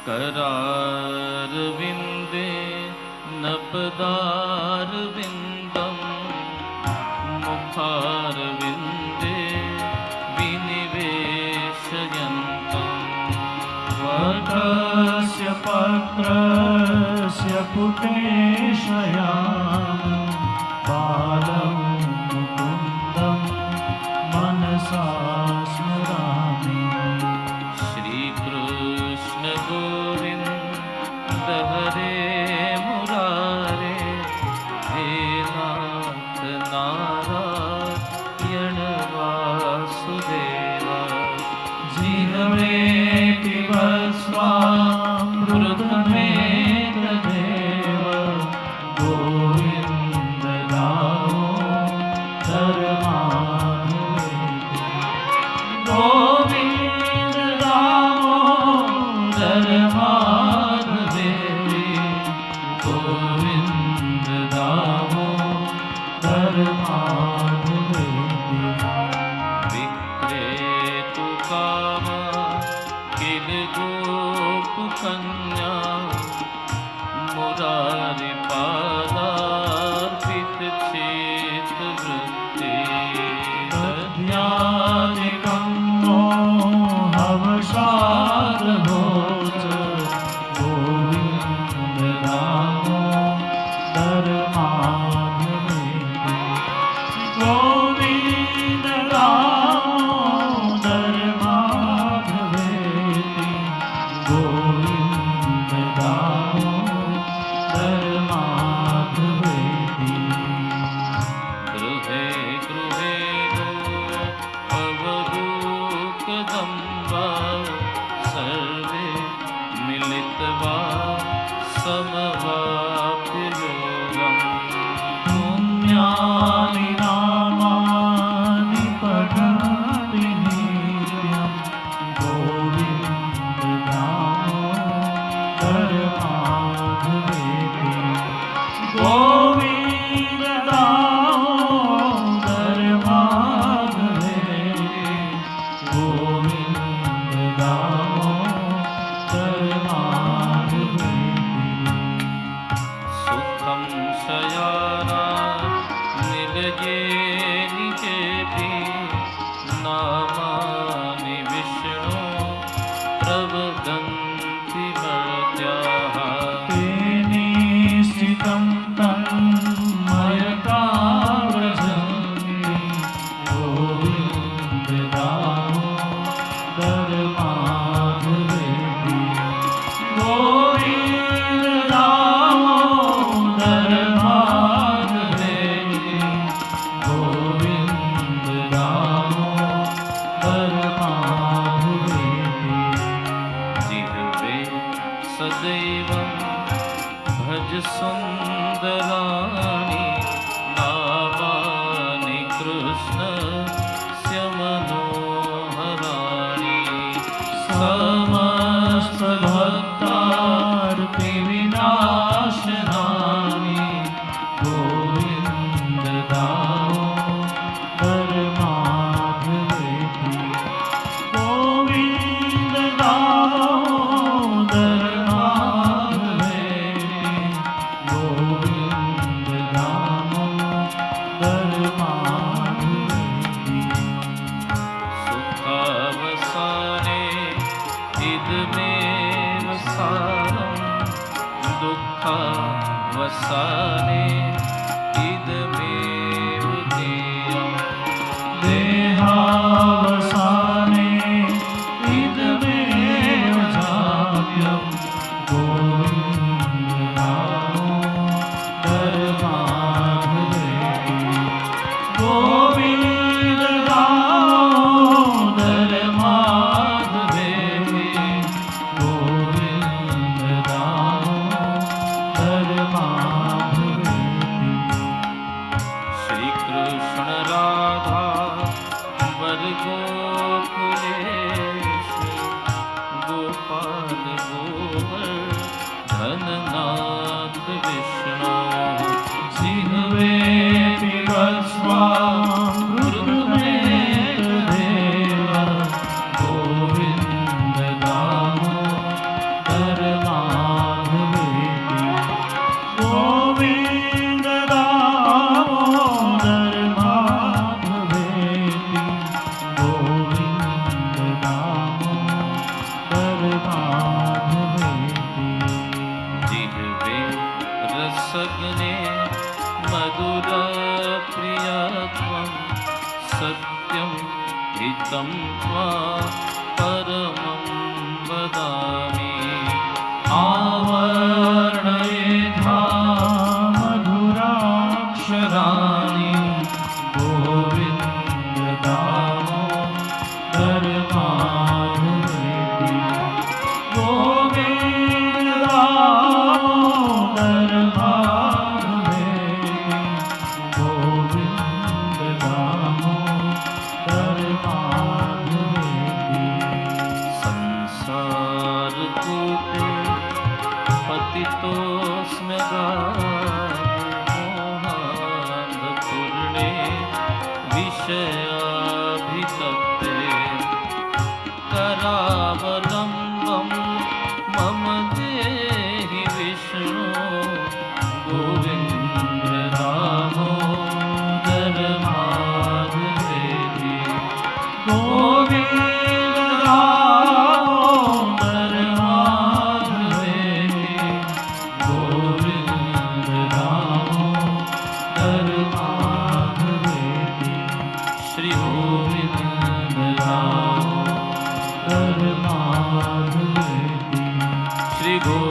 करारविन्दे नपदारविन्दं मुखारविन्दे विनिवेशयन्तं वटस्य पत्रस्य पुटेशयामि बालं मुकुन्दं मनसा स्मरामि। श्रीकृष्ण गोविन्द हरे मुरारे हे नाथ नारायण वासुदेव। जिह्वे पिबस्वामृतमेतदेव गोविन्द दामोदर माधवेति। गोविन्द दामोदर माधवेति। गोविन्द दामोदर माधवेति। विक्रेतु काम किल गोपकन्या मुरारि पादार्पित चेतवृत्ते। दध्यादिकं मोहवशादभोज गोविन्द दामोदर माधवेति। गोविन्द दामोदर माधवेति। गोविन्द दामोदर माधवेति। गृहे गृहे अवधूतदम्बा सर्वे मिलित्वा समवाप्य योगम्। पुण्यानि नामानि पठन्ति नित्यं गोविन्द दामोदर माधवेति। गोविन्द दामोदर माधवेति। गोविन्द दामोदर माधवेति। सुखं शयाना निलये निजेति नामानि विष्णु प्रवदन्ति मर्त्याः। तेने स्थितं तन्मयता व्रजन्ति गोविन्द दामोदर माधवेति। गोविन्द दामोदर माधवेति। गोविन्द दामोदर माधवेति। जिह्वे सदैवं भज सुन्दराणि नामानि कृष्णस्य मनोहराणि। समस्तभक्तार्ति विनाशनानि गोविन्द दामोदर माधवेति। गोविन्द दामोदर माधवेति। गोविन्द दामोदर माधवेति। सुखावसाने इदमेव सारं दुःखावसाने इदमेव देयम्। देहावसाने इदमेव जाप्यं गोविन्द दामोदर माधवेति। गोविन्द दामोदर माधवेति। गोविन्द दामोदर माधवेति। त्वा परमं वदामि आवर्णयेथा मधुराक्षराणि गोविन्ददामोदरमाधवेति संसारकूपे पतितोऽस्म्य मोहान्धपूर्णे विषयाभितप्ते करावलम्बं मम देहि विष्णो गोविन्द दामोदर माधवेति श्री गोविंद